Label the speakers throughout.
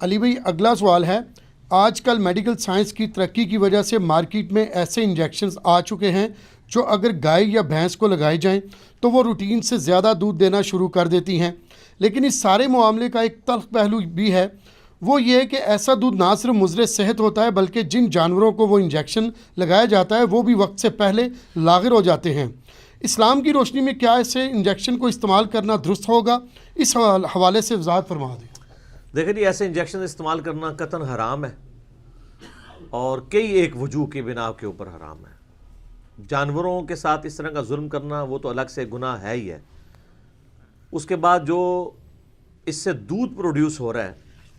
Speaker 1: علی بھائی اگلا سوال ہے، آج کل میڈیکل سائنس کی ترقی کی وجہ سے مارکیٹ میں ایسے انجیکشنز آ چکے ہیں جو اگر گائے یا بھینس کو لگائے جائیں تو وہ روٹین سے زیادہ دودھ دینا شروع کر دیتی ہیں، لیکن اس سارے معاملے کا ایک تلخ پہلو بھی ہے، وہ یہ کہ ایسا دودھ نہ صرف مضر صحت ہوتا ہے بلکہ جن جانوروں کو وہ انجیکشن لگایا جاتا ہے وہ بھی وقت سے پہلے لاغر ہو جاتے ہیں۔ اسلام کی روشنی میں کیا ایسے انجیکشن کو استعمال کرنا درست ہوگا؟ اس حوالے سے وضاحت فرما دیں۔
Speaker 2: دیکھیں جی، ایسے انجیکشن استعمال کرنا قطعاً حرام ہے، اور کئی ایک وجوہ کی بنا کے اوپر حرام ہے۔ جانوروں کے ساتھ اس طرح کا ظلم کرنا وہ تو الگ سے گناہ ہے ہی ہے۔ اس کے بعد جو اس سے دودھ پروڈیوس ہو رہا ہے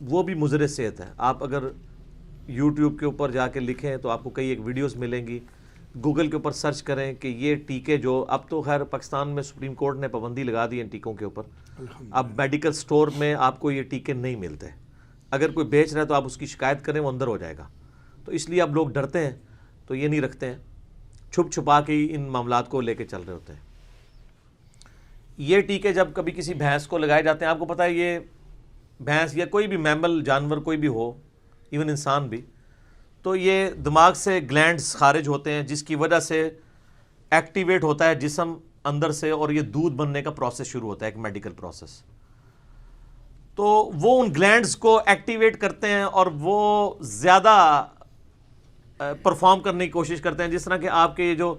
Speaker 2: وہ بھی مضر صحت ہے۔ آپ اگر یوٹیوب کے اوپر جا کے لکھیں تو آپ کو کئی ایک ویڈیوز ملیں گی، گوگل کے اوپر سرچ کریں کہ یہ ٹیکے جو اب تو خیر پاکستان میں سپریم کورٹ نے پابندی لگا دی ان ٹیکوں کے اوپر، اب میڈیکل سٹور میں آپ کو یہ ٹیکے نہیں ملتے۔ اگر کوئی بیچ رہا ہے تو آپ اس کی شکایت کریں، وہ اندر ہو جائے گا۔ تو اس لیے اب لوگ ڈرتے ہیں تو یہ نہیں رکھتے ہیں، چھپ چھپا کے ہی ان معاملات کو لے کے چل رہے ہوتے ہیں۔ یہ ٹیکے جب کبھی کسی بھینس کو لگائے جاتے ہیں، آپ کو پتہ ہے یہ بھینس یا کوئی بھی میمل جانور کوئی بھی ہو، ایون انسان بھی، تو یہ دماغ سے گلینڈز خارج ہوتے ہیں جس کی وجہ سے ایکٹیویٹ ہوتا ہے جسم اندر سے، اور یہ دودھ بننے کا پروسیس شروع ہوتا ہے، ایک میڈیکل پروسیس۔ تو وہ ان گلینڈز کو ایکٹیویٹ کرتے ہیں اور وہ زیادہ پرفارم کرنے کی کوشش کرتے ہیں، جس طرح کہ آپ کے یہ جو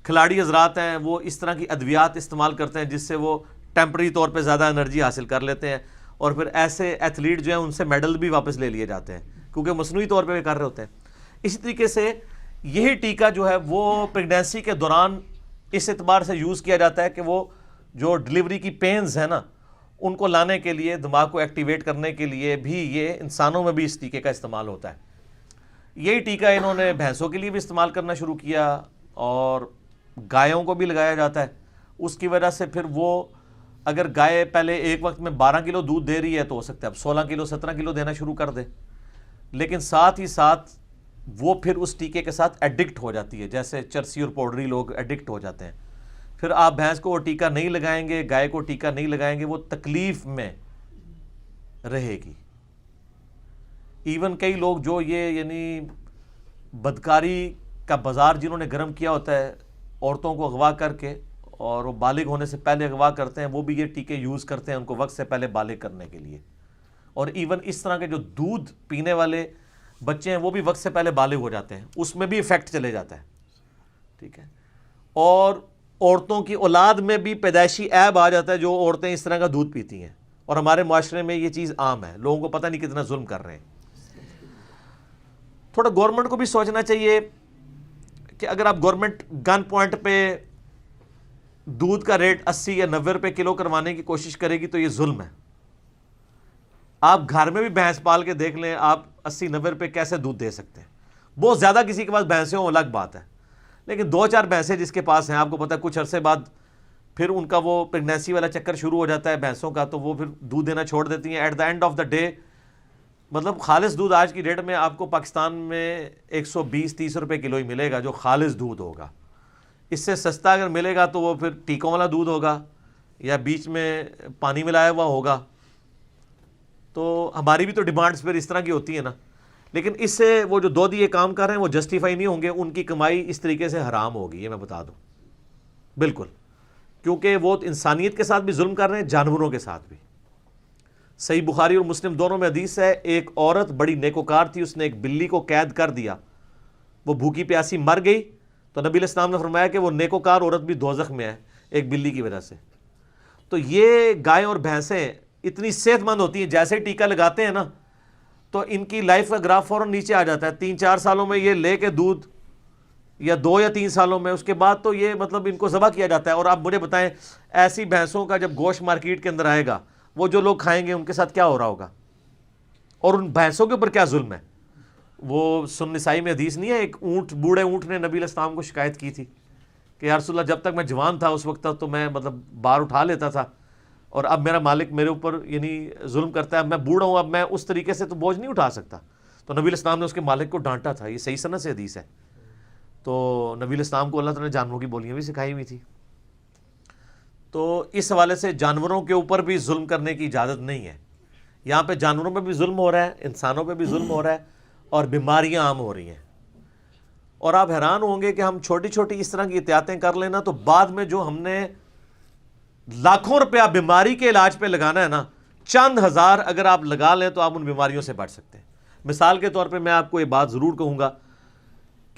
Speaker 2: کھلاڑی حضرات ہیں وہ اس طرح کی ادویات استعمال کرتے ہیں جس سے وہ ٹیمپرری طور پہ زیادہ انرجی حاصل کر لیتے ہیں، اور پھر ایسے ایتھلیٹ جو ہیں ان سے میڈل بھی واپس لے لیے جاتے ہیں کیونکہ مصنوعی طور پہ کر رہے ہوتے ہیں۔ اسی طریقے سے یہی ٹیکہ جو ہے وہ پریگنینسی کے دوران اس اعتبار سے یوز کیا جاتا ہے کہ وہ جو ڈلیوری کی پینز ہیں نا ان کو لانے کے لیے، دماغ کو ایکٹیویٹ کرنے کے لیے بھی یہ انسانوں میں بھی اس ٹیکے کا استعمال ہوتا ہے۔ یہی ٹیکہ انہوں نے بھینسوں کے لیے بھی استعمال کرنا شروع کیا اور گایوں کو بھی لگایا جاتا ہے۔ اس کی وجہ سے پھر وہ اگر گائے پہلے ایک وقت میں 12 کلو دودھ دے رہی ہے تو ہو سکتا ہے اب 16 کلو 17 کلو دینا شروع کر دے، لیکن ساتھ ہی ساتھ وہ پھر اس ٹیکے کے ساتھ ایڈکٹ ہو جاتی ہے، جیسے چرسی اور پاؤڈری لوگ ایڈکٹ ہو جاتے ہیں۔ پھر آپ بھینس کو وہ ٹیکہ نہیں لگائیں گے، گائے کو ٹیکہ نہیں لگائیں گے، وہ تکلیف میں رہے گی۔ ایون کئی لوگ جو یہ یعنی بدکاری کا بازار جنہوں نے گرم کیا ہوتا ہے، عورتوں کو اغوا کر کے اور وہ بالغ ہونے سے پہلے اغوا کرتے ہیں، وہ بھی یہ ٹیکے یوز کرتے ہیں ان کو وقت سے پہلے بالغ کرنے کے لیے۔ اور ایون اس طرح کے جو دودھ پینے والے بچے ہیں وہ بھی وقت سے پہلے بالغ ہو جاتے ہیں، اس میں بھی ایفیکٹ چلے جاتا ہے، ٹھیک ہے۔ اور عورتوں کی اولاد میں بھی پیدائشی عیب آ جاتا ہے جو عورتیں اس طرح کا دودھ پیتی ہیں، اور ہمارے معاشرے میں یہ چیز عام ہے، لوگوں کو پتہ نہیں کتنا ظلم کر رہے ہیں۔ تھوڑا گورنمنٹ کو بھی سوچنا چاہیے کہ اگر آپ گورنمنٹ گن پوائنٹ پہ دودھ کا ریٹ 80 یا 90 روپے کلو کروانے کی کوشش کرے گی تو یہ ظلم ہے۔ آپ گھر میں بھی بھینس پال کے دیکھ لیں، آپ 80-90 روپے کیسے دودھ دے سکتے ہیں؟ بہت زیادہ کسی کے پاس بھینسیں ہوں الگ بات ہے، لیکن 2-4 بھینسیں جس کے پاس ہیں، آپ کو پتہ ہے کچھ عرصے بعد پھر ان کا وہ پریگنینسی والا چکر شروع ہو جاتا ہے بھینسوں کا، تو وہ پھر دودھ دینا چھوڑ دیتی ہیں۔ At the end of the day مطلب خالص دودھ آج کی ڈیٹ میں آپ کو پاکستان میں 120-130 روپے کلو ہی ملے گا جو خالص دودھ ہوگا۔ اس سے سستا اگر ملے گا تو وہ پھر ٹیکوں والا دودھ ہوگا یا بیچ میں پانی ملایا ہوا ہوگا۔ تو ہماری بھی تو ڈیمانڈز پھر اس طرح کی ہوتی ہیں نا، لیکن اس سے وہ جو دو دیے کام کر رہے ہیں وہ جسٹیفائی نہیں ہوں گے، ان کی کمائی اس طریقے سے حرام ہوگی، یہ میں بتا دوں بالکل، کیونکہ وہ انسانیت کے ساتھ بھی ظلم کر رہے ہیں، جانوروں کے ساتھ بھی۔ صحیح بخاری اور مسلم دونوں میں حدیث ہے، ایک عورت بڑی نیکوکار تھی، اس نے ایک بلی کو قید کر دیا، وہ بھوکی پیاسی مر گئی، تو نبی علیہ السلام نے فرمایا کہ وہ نیکوکار عورت بھی دوزخ میں ہے ایک بلی کی وجہ سے۔ تو یہ گائے اور بھینسیں اتنی صحت مند ہوتی ہیں، جیسے ٹیکہ لگاتے ہیں نا تو ان کی لائف کا گراف فوراً نیچے آ جاتا ہے۔ 3-4 سالوں میں یہ لے کے دودھ، یا 2 یا 3 سالوں میں، اس کے بعد تو یہ مطلب ان کو ذبح کیا جاتا ہے۔ اور آپ مجھے بتائیں ایسی بھینسوں کا جب گوشت مارکیٹ کے اندر آئے گا، وہ جو لوگ کھائیں گے ان کے ساتھ کیا ہو رہا ہوگا، اور ان بھینسوں کے اوپر کیا ظلم ہے۔ وہ سنن نسائی میں حدیث نہیں ہے، ایک اونٹ، بوڑھے اونٹ نے نبی علیہ السلام کو شکایت کی تھی کہ یا رسول اللہ جب تک میں جوان تھا اس وقت تک تو میں مطلب بار اٹھا لیتا تھا، اور اب میرا مالک میرے اوپر یعنی ظلم کرتا ہے، اب میں بوڑھا ہوں، اب میں اس طریقے سے تو بوجھ نہیں اٹھا سکتا۔ تو نبی علیہ السلام نے اس کے مالک کو ڈانٹا تھا، یہ صحیح سند سے حدیث ہے۔ تو نبی علیہ السلام کو اللہ تعالیٰ نے جانوروں کی بولیاں بھی سکھائی ہوئی تھی۔ تو اس حوالے سے جانوروں کے اوپر بھی ظلم کرنے کی اجازت نہیں ہے۔ یہاں پہ جانوروں پہ بھی ظلم ہو رہا ہے، انسانوں پہ بھی ظلم ہو رہا ہے، اور بیماریاں عام ہو رہی ہیں. اور آپ حیران ہوں گے کہ ہم چھوٹی چھوٹی اس طرح کی احتیاطیں کر لینا تو بعد میں جو ہم نے لاکھوں روپیہ بیماری کے علاج پہ لگانا ہے نا، چند ہزار اگر آپ لگا لیں تو آپ ان بیماریوں سے بچ سکتے ہیں. مثال کے طور پہ میں آپ کو یہ بات ضرور کہوں گا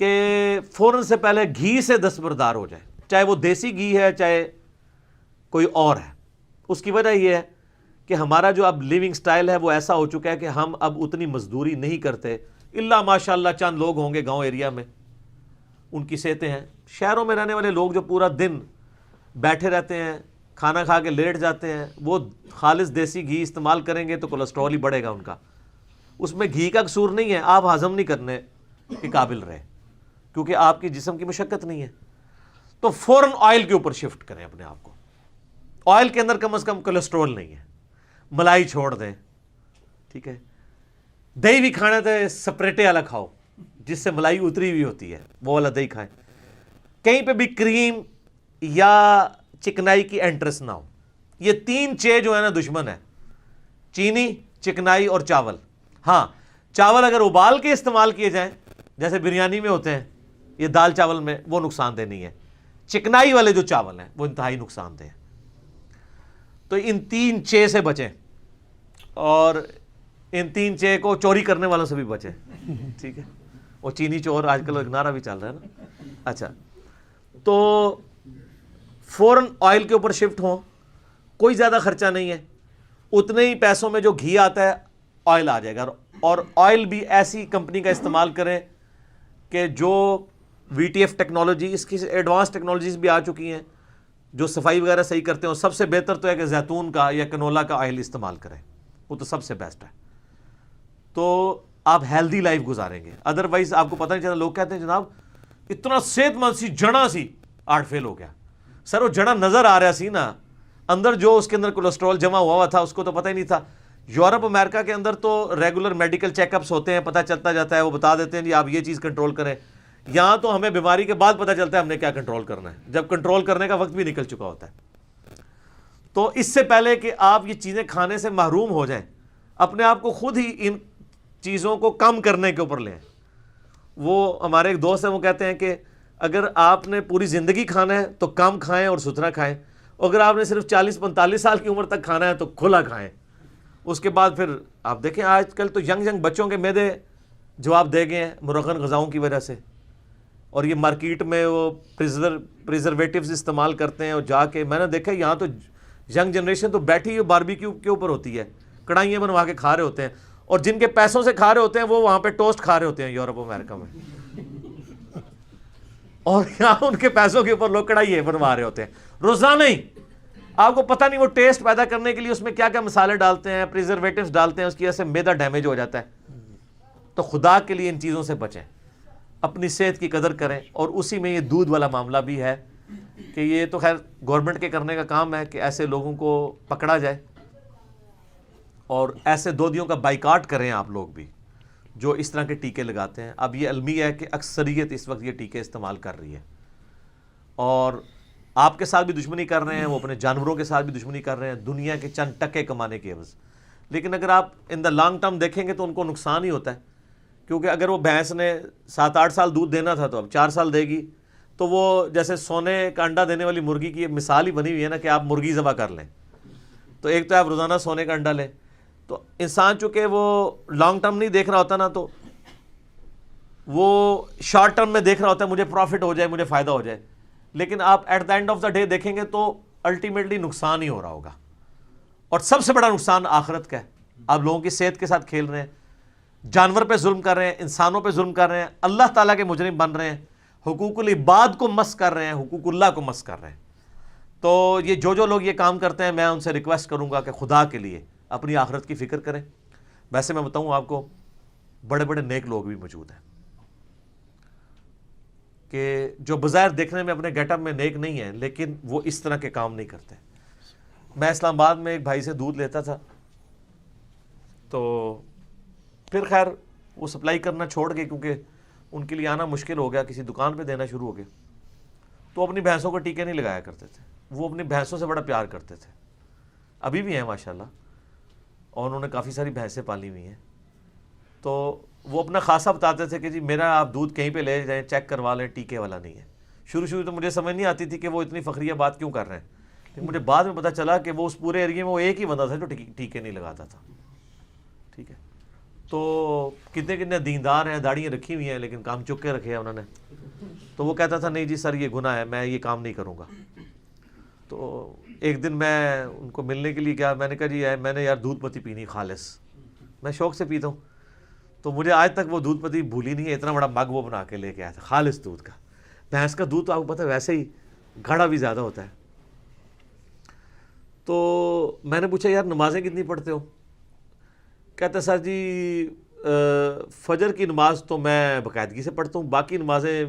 Speaker 2: کہ فوراً سے پہلے گھی سے دستبردار ہو جائے، چاہے وہ دیسی گھی ہے چاہے کوئی اور ہے. اس کی وجہ یہ ہے کہ ہمارا جو اب لیونگ سٹائل ہے وہ ایسا ہو چکا ہے کہ ہم اب اتنی مزدوری نہیں کرتے، الا ماشاءاللہ چند لوگ ہوں گے گاؤں ایریا میں ان کی صحتیں ہیں. شہروں میں رہنے والے لوگ جو پورا دن بیٹھے رہتے ہیں، کھانا کھا کے لیٹ جاتے ہیں، وہ خالص دیسی گھی استعمال کریں گے تو کولیسٹرول ہی بڑھے گا ان کا. اس میں گھی کا قصور نہیں ہے، آپ ہضم نہیں کرنے کے قابل رہے کیونکہ آپ کی جسم کی مشقت نہیں ہے. تو فوراً آئل کے اوپر شفٹ کریں اپنے آپ کو. آئل کے اندر کم از کم کولیسٹرول نہیں ہے. ملائی چھوڑ دیں، ٹھیک ہے. دہی بھی کھانا تو سپریٹے والا کھاؤ جس سے ملائی اتری ہوئی ہوتی ہے، وہ والا دہی کھائیں. کہیں پہ بھی کریم یا چکنائی کی انٹرسٹ نہ ہو. یہ تین چیز جو ہے نا دشمن ہے، چینی، چکنائی اور چاول. ہاں چاول اگر ابال کے استعمال کیے جائیں جیسے بریانی میں ہوتے ہیں، یہ دال چاول میں، وہ نقصان دہ نہیں ہے. چکنائی والے جو چاول ہیں وہ انتہائی نقصان دہ ہیں. تو ان تین چے سے بچیں، اور ان تین چے کو چوری کرنے والوں سے بھی بچیں، ٹھیک ہے. وہ چینی چور آج کل ایک نعرہ بھی چل رہا ہے نا. اچھا، تو فوراً آئل کے اوپر شفٹ ہوں. کوئی زیادہ خرچہ نہیں ہے، اتنے ہی پیسوں میں جو گھی آتا ہے آئل آ جائے گا. اور آئل بھی ایسی کمپنی کا استعمال کریں کہ جو VTF ٹیکنالوجی، اس کی ایڈوانس ٹیکنالوجیز بھی آ چکی ہیں جو صفائی وغیرہ صحیح کرتے ہیں. سب سے بہتر تو ہے کہ زیتون کا یا کنولا کا آئل استعمال کریں، وہ تو سب سے بیسٹ ہے. تو آپ ہیلدی لائف گزاریں گے. ادروائز آپ کو پتہ نہیں چلتا. لوگ کہتے ہیں جناب اتنا صحت مند سی جڑا سی آرٹ فیل ہو گیا. سر وہ جڑا نظر آ رہا سی نا، اندر جو اس کے اندر کولیسٹرول جمع ہوا تھا اس کو تو پتہ ہی نہیں تھا. یورپ امریکہ کے اندر تو ریگولر میڈیکل چیک اپس ہوتے ہیں، پتہ چلتا جاتا ہے، وہ بتا دیتے ہیں جی آپ یہ چیز کنٹرول کریں. یہاں تو ہمیں بیماری کے بعد پتہ چلتا ہے ہم نے کیا کنٹرول کرنا ہے، جب کنٹرول کرنے کا وقت بھی نکل چکا ہوتا ہے. تو اس سے پہلے کہ آپ یہ چیزیں کھانے سے محروم ہو جائیں، اپنے آپ کو خود ہی ان چیزوں کو کم کرنے کے اوپر لیں. وہ ہمارے ایک دوست ہیں، وہ کہتے ہیں کہ اگر آپ نے پوری زندگی کھانا ہے تو کم کھائیں اور ستھرا کھائیں، اگر آپ نے صرف 40-45 سال کی عمر تک کھانا ہے تو کھلا کھائیں. اس کے بعد پھر آپ دیکھیں آج کل تو ینگ بچوں کے معدے جواب دے گئے ہیں مرغن غذاؤں کی وجہ سے. اور یہ مارکیٹ میں وہ پریزرویٹیوز استعمال کرتے ہیں. اور جا کے میں نے دیکھا یہاں تو ینگ جنریشن تو بیٹھی باربیکیو کے اوپر ہوتی ہے، کڑھائیاں بنوا کے کھا رہے ہوتے ہیں. اور جن کے پیسوں سے کھا رہے ہوتے ہیں وہ وہاں پہ ٹوسٹ کھا رہے ہوتے ہیں یورپ امریکہ میں. اور یہاں ان کے پیسوں کے اوپر لوگ کڑھائی بنوا رہے ہوتے ہیں روزانہ ہی. آپ کو پتہ نہیں وہ ٹیسٹ پیدا کرنے کے لیے اس میں کیا کیا مسالے ڈالتے ہیں، پریزرویٹیوز ڈالتے ہیں، اس کی وجہ سے معدہ ڈیمیج ہو جاتا ہے. تو خدا کے لیے ان چیزوں سے بچیں، اپنی صحت کی قدر کریں. اور اسی میں یہ دودھ والا معاملہ بھی ہے کہ یہ تو خیر گورنمنٹ کے کرنے کا کام ہے کہ ایسے لوگوں کو پکڑا جائے اور ایسے دودھیوں کا بائیکاٹ کریں آپ لوگ بھی جو اس طرح کے ٹیکے لگاتے ہیں. اب یہ المی ہے کہ اکثریت اس وقت یہ ٹیکے استعمال کر رہی ہے اور آپ کے ساتھ بھی دشمنی کر رہے ہیں، وہ اپنے جانوروں کے ساتھ بھی دشمنی کر رہے ہیں دنیا کے چند ٹکے کمانے کے عوض. لیکن اگر آپ ان دا لانگ ٹرم دیکھیں گے تو ان کو نقصان ہی ہوتا ہے. کیونکہ اگر وہ بھینس نے 7-8 سال دودھ دینا تھا تو اب 4 سال دے گی. تو وہ جیسے سونے کا انڈا دینے والی مرغی کی مثال ہی بنی ہوئی ہے نا کہ آپ مرغی ذبح کر لیں تو ایک تو آپ روزانہ سونے کا انڈا لیں. تو انسان چونکہ وہ لانگ ٹرم نہیں دیکھ رہا ہوتا نا، تو وہ شارٹ ٹرم میں دیکھ رہا ہوتا ہے مجھے پروفٹ ہو جائے، مجھے فائدہ ہو جائے. لیکن آپ at the end of the day دیکھیں گے تو الٹیمیٹلی نقصان ہی ہو رہا ہوگا. اور سب سے بڑا نقصان آخرت کا ہے. آپ لوگوں کی صحت کے ساتھ کھیل رہے ہیں، جانور پہ ظلم کر رہے ہیں، انسانوں پہ ظلم کر رہے ہیں، اللہ تعالیٰ کے مجرم بن رہے ہیں، حقوق العباد کو مس کر رہے ہیں، حقوق اللہ کو مس کر رہے ہیں. تو یہ جو لوگ یہ کام کرتے ہیں میں ان سے ریکویسٹ کروں گا کہ خدا کے لیے اپنی آخرت کی فکر کریں. ویسے میں بتاؤں آپ کو بڑے بڑے نیک لوگ بھی موجود ہیں کہ جو بظاہر دیکھنے میں اپنے گیٹ اپ میں نیک نہیں ہیں لیکن وہ اس طرح کے کام نہیں کرتے. میں اسلام آباد میں ایک بھائی سے دودھ لیتا تھا، تو پھر خیر وہ سپلائی کرنا چھوڑ گئے کیونکہ ان کے لیے آنا مشکل ہو گیا، کسی دکان پہ دینا شروع ہو گئے. تو اپنی بھینسوں کو ٹیکے نہیں لگایا کرتے تھے. وہ اپنی بھینسوں سے بڑا پیار کرتے تھے، ابھی بھی ہیں ماشاءاللہ. اور انہوں نے کافی ساری بھینسیں پالی ہوئی ہیں. تو وہ اپنا خاصہ بتاتے تھے کہ جی میرا آپ دودھ کہیں پہ لے جائیں چیک کروا لیں, ٹیکے والا نہیں ہے. شروع تو مجھے سمجھ نہیں آتی تھی کہ وہ اتنی فخریہ بات کیوں کر رہے ہیں, لیکن مجھے بعد میں پتہ چلا کہ وہ اس پورے ایریے میں وہ ایک ہی بندہ تھا جو ٹیکے نہیں لگاتا تھا. ٹھیک ہے, تو کتنے دیندار ہیں, داڑیاں رکھی ہوئی ہیں, لیکن کام چک کے رکھے ہیں انہوں نے. تو وہ کہتا تھا نہیں جی سر یہ گناہ ہے, میں یہ کام نہیں کروں گا. تو ایک دن میں ان کو ملنے کے لیے گیا, میں نے کہا جی میں نے یار دودھ پتی پینی خالص, میں شوق سے پیتا ہوں. تو مجھے آج تک وہ دودھ پتی بھولی نہیں ہے, اتنا بڑا مگ وہ بنا کے لے کے آیا تھا خالص دودھ کا. بھینس کا دودھ تو آپ کو پتہ ہے ویسے ہی گاڑھا بھی زیادہ ہوتا ہے. تو میں نے پوچھا یار نمازیں کتنی پڑھتے ہو؟ کہتا سر جی فجر کی نماز تو میں باقاعدگی سے پڑھتا ہوں, باقی نمازیں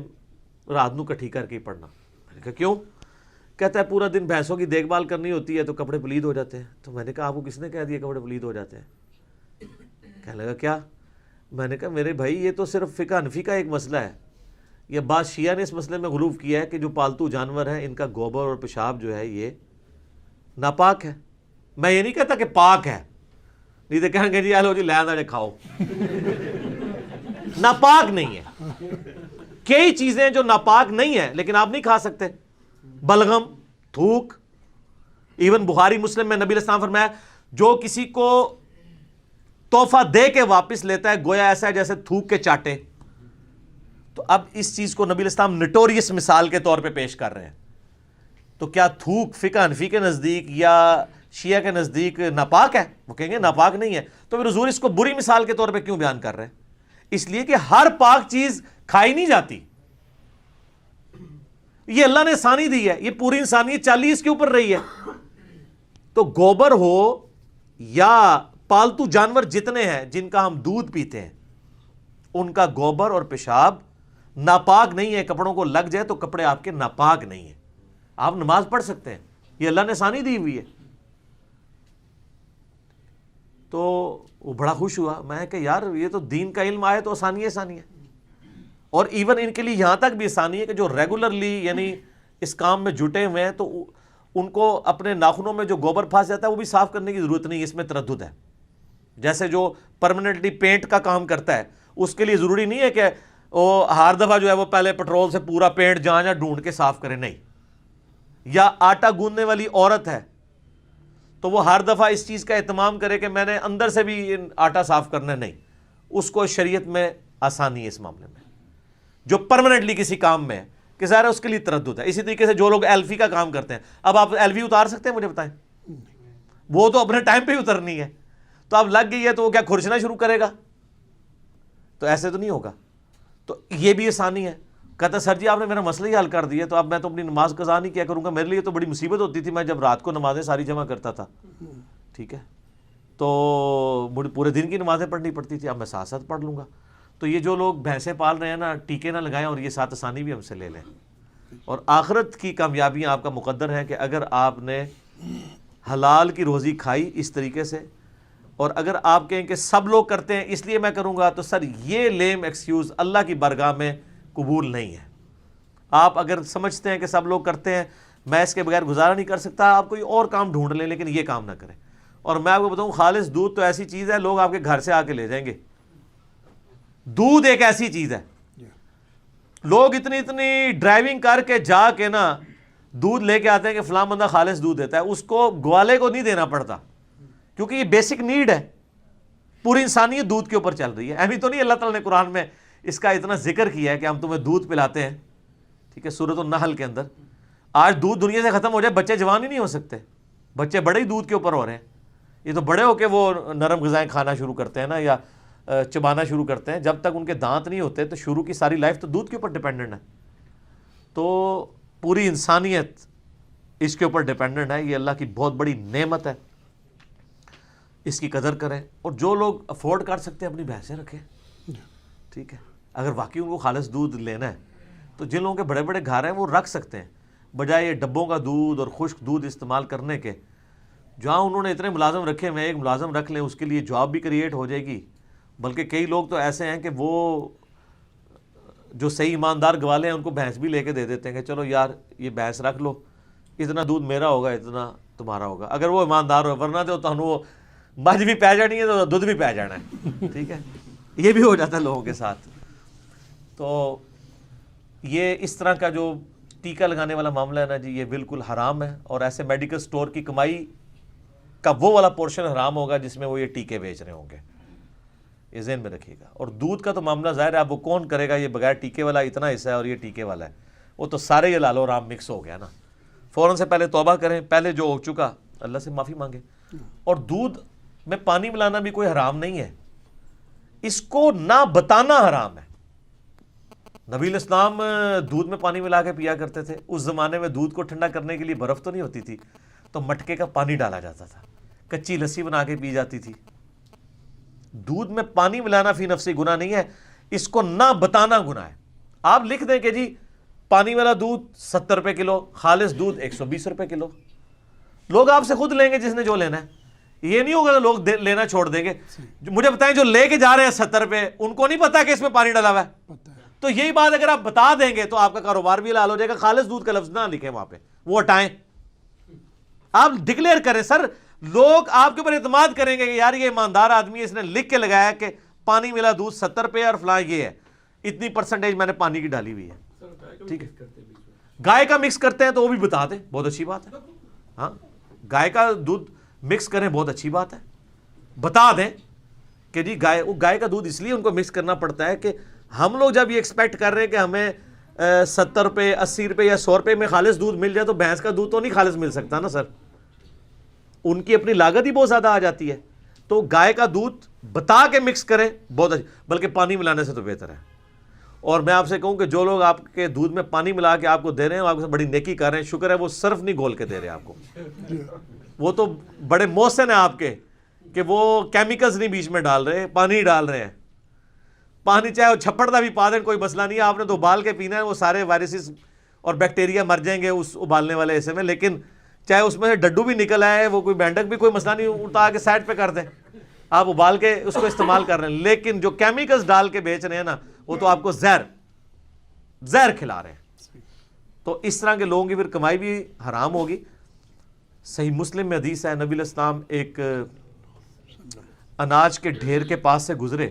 Speaker 2: رات نو کٹھی کر کے ہی پڑھنا. میں نے کہا کیوں؟ کہتا ہے پورا دن بھینسوں کی دیکھ بھال کرنی ہوتی ہے تو کپڑے پلید ہو جاتے ہیں. تو میں نے کہا آپ کو کس نے کہہ دیا کپڑے پلید ہو جاتے ہیں؟ کہنے لگا کیا؟ میں نے کہا میرے بھائی یہ تو صرف فقہ حنفی کا ایک مسئلہ ہے, یہ بعض شیعہ نے اس مسئلے میں غلو کیا ہے کہ جو پالتو جانور ہیں ان کا گوبر اور پیشاب جو ہے یہ ناپاک ہے. میں یہ نہیں کہتا کہ پاک ہے, نہیں تو کہیں گے جی آلو جی لے کھاؤ. ناپاک نہیں ہے, کئی چیزیں جو ناپاک نہیں ہیں لیکن آپ نہیں کھا سکتے. بلغم, تھوک, ایون بخاری مسلم میں نبی علیہ السلام فرمایا جو کسی کو تحفہ دے کے واپس لیتا ہے گویا ایسا ہے جیسے تھوک کے چاٹے. تو اب اس چیز کو نبی علیہ السلام نٹوریس مثال کے طور پہ پیش کر رہے ہیں. تو کیا تھوک فقہ حنفی کے نزدیک یا شیعہ کے نزدیک ناپاک ہے؟ وہ کہیں گے ناپاک نہیں ہے. تو پھر حضور اس کو بری مثال کے طور پہ کیوں بیان کر رہے ہیں؟ اس لیے کہ ہر پاک چیز کھائی نہیں جاتی. یہ اللہ نے آسانی دی ہے, یہ پوری انسانیت 40 کے اوپر رہی ہے. تو گوبر ہو یا پالتو جانور جتنے ہیں جن کا ہم دودھ پیتے ہیں ان کا گوبر اور پیشاب ناپاک نہیں ہے. کپڑوں کو لگ جائے تو کپڑے آپ کے ناپاک نہیں ہیں, آپ نماز پڑھ سکتے ہیں, یہ اللہ نے آسانی دی ہوئی ہے. تو وہ بڑا خوش ہوا, میں کہ یار یہ تو دین کا علم آئے تو آسانی ہے. اور ایون ان کے لیے یہاں تک بھی آسانی ہے کہ جو ریگولرلی یعنی اس کام میں جٹے ہوئے ہیں تو ان کو اپنے ناخنوں میں جو گوبر پھنس جاتا ہے وہ بھی صاف کرنے کی ضرورت نہیں, اس میں تردد ہے. جیسے جو پرماننٹلی پینٹ کا کام کرتا ہے اس کے لیے ضروری نہیں ہے کہ وہ ہر دفعہ جو ہے وہ پہلے پٹرول سے پورا پینٹ جہاں ڈھونڈ کے صاف کرے, نہیں. یا آٹا گوندنے والی عورت ہے تو وہ ہر دفعہ اس چیز کا اہتمام کرے کہ میں نے اندر سے بھی آٹا صاف کرنا, نہیں. اس کو شریعت میں آسانی ہے اس معاملے میں. جو پرماننٹلی کسی کام میں ہے کہ ظاہر ہے اس کے لیے تردد ہے. اسی طریقے سے جو لوگ ایلفی کا کام کرتے ہیں, اب آپ ایلفی اتار سکتے ہیں؟ مجھے بتائیں. وہ تو اپنے ٹائم پہ ہی اترنی ہے. تو اب لگ گئی ہے تو وہ کیا کھرچنا شروع کرے گا؟ تو ایسے تو نہیں ہوگا. تو یہ بھی آسانی ہے. کہتا سر جی آپ نے میرا مسئلہ ہی حل کر دیا, تو اب میں تو اپنی نماز قضا نہیں کیا کروں گا. میرے لیے تو بڑی مصیبت ہوتی تھی, میں جب رات کو نمازیں ساری جمع کرتا تھا, ٹھیک ہے, تو پورے دن کی نمازیں پڑھنی پڑتی تھی, اب میں ساتھ پڑھ لوں گا. تو یہ جو لوگ بھینسیں پال رہے ہیں نا, ٹیکے نہ لگائیں اور یہ ساتھ آسانی بھی ہم سے لے لیں. اور آخرت کی کامیابیاں آپ کا مقدر ہیں کہ اگر آپ نے حلال کی روزی کھائی اس طریقے سے, اور اگر آپ کہیں کہ سب لوگ کرتے ہیں اس لیے میں کروں گا, تو سر یہ لیم ایکسکیوز اللہ کی بارگاہ میں قبول نہیں ہے. آپ اگر سمجھتے ہیں کہ سب لوگ کرتے ہیں میں اس کے بغیر گزارا نہیں کر سکتا, آپ کوئی اور کام ڈھونڈ لیں لیکن یہ کام نہ کریں. اور میں آپ کو بتاؤں خالص دودھ تو ایسی چیز ہے لوگ آپ کے گھر سے آ کے لے جائیں گے. دودھ ایک ایسی چیز ہے, لوگ اتنی ڈرائیونگ کر کے جا کے نا دودھ لے کے آتے ہیں کہ فلاں بندہ خالص دودھ دیتا ہے. اس کو گوالے کو نہیں دینا پڑتا کیونکہ یہ بیسک نیڈ ہے. پوری انسانیت دودھ کے اوپر چل رہی ہے. ایویں تو نہیں اللہ تعالیٰ نے قرآن میں اس کا اتنا ذکر کیا ہے کہ ہم تمہیں دودھ پلاتے ہیں, ٹھیک ہے, سورۃ النحل کے اندر. آج دودھ دنیا سے ختم ہو جائے بچے جوان ہی نہیں ہو سکتے, بچے بڑے ہی دودھ کے اوپر ہو رہے ہیں. یہ تو بڑے ہو کے وہ نرم غذائیں کھانا شروع کرتے ہیں نا, یا چبانا شروع کرتے ہیں. جب تک ان کے دانت نہیں ہوتے تو شروع کی ساری لائف تو دودھ کے اوپر ڈیپینڈنٹ ہے. تو پوری انسانیت اس کے اوپر ڈیپینڈنٹ ہے. یہ اللہ کی بہت بڑی نعمت ہے, اس کی قدر کریں. اور جو لوگ افورڈ کر سکتے ہیں اپنی بھینسیں رکھیں, ٹھیک ہے. اگر واقعی ان کو خالص دودھ لینا ہے تو جن لوگوں کے بڑے بڑے گھر ہیں وہ رکھ سکتے ہیں, بجائے یہ ڈبوں کا دودھ اور خشک دودھ استعمال کرنے کے. جہاں انہوں نے اتنے ملازم رکھے ہوئے, ایک ملازم رکھ لیں اس کے لیے جاب بھی کریٹ ہو جائے گی. بلکہ کئی لوگ تو ایسے ہیں کہ وہ جو صحیح ایماندار گوالے ہیں ان کو بھینس بھی لے کے دے دیتے ہیں کہ چلو یار یہ بھینس رکھ لو, اتنا دودھ میرا ہوگا اتنا تمہارا ہوگا, اگر وہ ایماندار ہو. ورنہ تو تمہیں وہ مجھ بھی پی جانی ہے تو دودھ بھی پی جانا ہے، ٹھیک ہے، یہ بھی ہو جاتا ہے لوگوں کے ساتھ۔ تو یہ اس طرح کا جو ٹیکہ لگانے والا معاملہ ہے نا جی، یہ بالکل حرام ہے، اور ایسے میڈیکل سٹور کی کمائی کا وہ والا پورشن حرام ہوگا جس میں وہ یہ ٹیکے بیچ رہے ہوں گے، یہ ذہن میں رکھیے گا۔ اور دودھ کا تو معاملہ ظاہر ہے، اب وہ کون کرے گا، یہ بغیر ٹیکے والا اتنا حصہ ہے اور یہ ٹیکے والا ہے، وہ تو سارے یہ لالو رام مکس ہو گیا نا۔ فوراً سے پہلے توبہ کریں، پہلے جو ہو چکا اللہ سے معافی مانگے۔ اور دودھ میں پانی ملانا بھی کوئی حرام نہیں ہے، اس کو نہ بتانا حرام ہے۔ نبی الاسلام دودھ میں پانی ملا کے پیا کرتے تھے، اس زمانے میں دودھ کو ٹھنڈا کرنے کے لیے برف تو نہیں ہوتی تھی، تو مٹکے کا پانی ڈالا جاتا تھا، کچی لسی بنا کے پی جاتی تھی۔ دودھ میں پانی ملانا فی نفسی گناہ نہیں ہے، اس کو نہ بتانا گناہ ہے۔ آپ لکھ دیں کہ جی پانی والا دودھ 70 روپے کلو، خالص دودھ 120 روپے کلو، لوگ آپ سے خود لیں گے جس نے جو لینا ہے، یہ نہیں ہوگا لوگ لینا چھوڑ دیں گے۔ مجھے بتائیں جو لے کے جا رہے ہیں 70 روپے، ان کو نہیں پتا کہ اس میں پانی ڈلا ہوا ہے؟ تو یہی بات اگر آپ بتا دیں گے تو آپ کا کاروبار بھی حلال ہو جائے گا۔ خالص دودھ کا لفظ نہ لکھیں وہاں پہ، وہ ہٹائیں، آپ ڈکلیئر کریں۔ سر لوگ آپ کے اوپر اعتماد کریں گے کہ یار یہ ایماندار آدمی ہے، اس نے لکھ کے لگایا کہ پانی ملا دودھ 70 روپے اور فلاں یہ ہے، اتنی پرسنٹیج میں نے پانی کی ڈالی ہوئی ہے، ٹھیک ہے۔ گائے کا مکس کرتے ہیں تو وہ بھی بتا دیں، بہت اچھی بات ہے، ہاں گائے کا دودھ مکس کریں، بہت اچھی بات ہے، بتا دیں کہ جی گائے کا دودھ اس لیے ان کو مکس کرنا پڑتا ہے کہ ہم لوگ جب یہ ایکسپیکٹ کر رہے ہیں کہ ہمیں 70 روپے 80 روپے یا 100 روپے میں خالص دودھ مل جائے، تو بھینس کا دودھ تو نہیں خالص مل سکتا نا سر، ان کی اپنی لاگت ہی بہت زیادہ آ جاتی ہے۔ تو گائے کا دودھ بتا کے مکس کریں، بہت اچھا، بلکہ پانی ملانے سے تو بہتر ہے۔ اور میں آپ سے کہوں کہ جو لوگ آپ کے دودھ میں پانی ملا کے آپ کو دے رہے ہیں، وہ آپ کو بڑی نیکی کر رہے ہیں، شکر ہے وہ صرف نہیں گھول کے دے رہے ہیں آپ کو، وہ تو بڑے محسن ہیں آپ کے کہ وہ کیمیکلز نہیں بیچ میں ڈال رہے، پانی ڈال رہے ہیں۔ پانی چاہے وہ چھپڑ دا بھی پا دیں کوئی مسئلہ نہیں ہے، آپ نے تو ابال کے پینا ہے، وہ سارے وائرسز اور بیکٹیریا مر جائیں گے اس ابالنے والے حصے میں، لیکن چاہے اس میں سے ڈڈو بھی نکل آئے، وہ کوئی مینڈک بھی کوئی مسئلہ نہیں، اٹھا کے سائڈ پہ کر دیں، آپ ابال کے اس کو استعمال کر رہے ہیں۔ لیکن جو کیمیکلز ڈال کے بیچ رہے ہیں نا، وہ تو آپ کو زہر کھلا رہے ہیں۔ تو اس طرح کے لوگوں کی پھر کمائی بھی حرام ہوگی۔ صحیح مسلم میں حدیث ہے، نبی علیہ السلام ایک اناج کے ڈھیر کے پاس سے گزرے،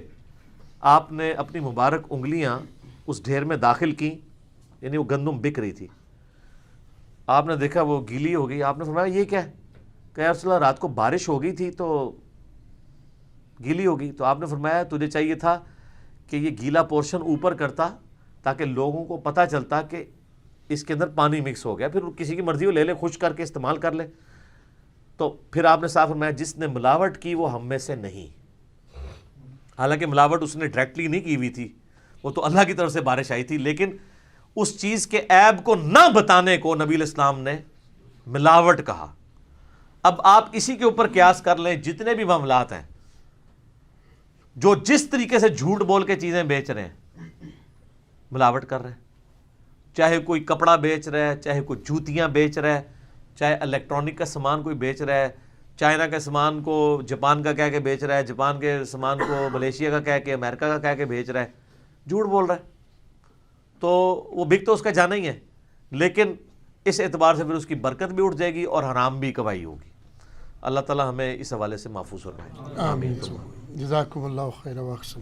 Speaker 2: آپ نے اپنی مبارک انگلیاں اس ڈھیر میں داخل کی، یعنی وہ گندم بک رہی تھی، آپ نے دیکھا وہ گیلی ہو گئی، آپ نے فرمایا یہ کیا ہے؟ کہ یا رسول اللہ رات کو بارش ہو گئی تھی تو گیلی ہو گئی۔ تو آپ نے فرمایا تجھے چاہیے تھا کہ یہ گیلا پورشن اوپر کرتا تاکہ لوگوں کو پتہ چلتا کہ اس کے اندر پانی مکس ہو گیا، پھر کسی کی مرضی ہو لے لے، خشک کر کے استعمال کر لے۔ تو پھر آپ نے صاف فرمایا جس نے ملاوٹ کی وہ ہم میں سے نہیں۔ حالانکہ ملاوٹ اس نے ڈائریکٹلی نہیں کی ہوئی تھی، وہ تو اللہ کی طرف سے بارش آئی تھی، لیکن اس چیز کے عیب کو نہ بتانے کو نبی علیہ السلام نے ملاوٹ کہا۔ اب آپ اسی کے اوپر قیاس کر لیں، جتنے بھی معاملات ہیں جو جس طریقے سے جھوٹ بول کے چیزیں بیچ رہے ہیں، ملاوٹ کر رہے ہیں، چاہے کوئی کپڑا بیچ رہا ہے، چاہے کوئی جوتیاں بیچ رہا ہے، چاہے الیکٹرانک کا سامان کوئی بیچ رہا ہے، چائنا کے سامان کو جاپان کا کہہ کے بیچ رہا ہے، جاپان کے سامان کو ملیشیا کا کہہ کے، امریکہ کا کہہ کے بیچ رہا ہے، جھوٹ بول رہا ہے، تو وہ بک تو اس کا جانا ہی ہے، لیکن اس اعتبار سے پھر اس کی برکت بھی اٹھ جائے گی اور حرام بھی کمائی ہوگی۔ اللہ تعالی ہمیں اس حوالے سے محفوظ فرمائے۔
Speaker 1: آمین۔ جزاکم اللہ خیر و احسن۔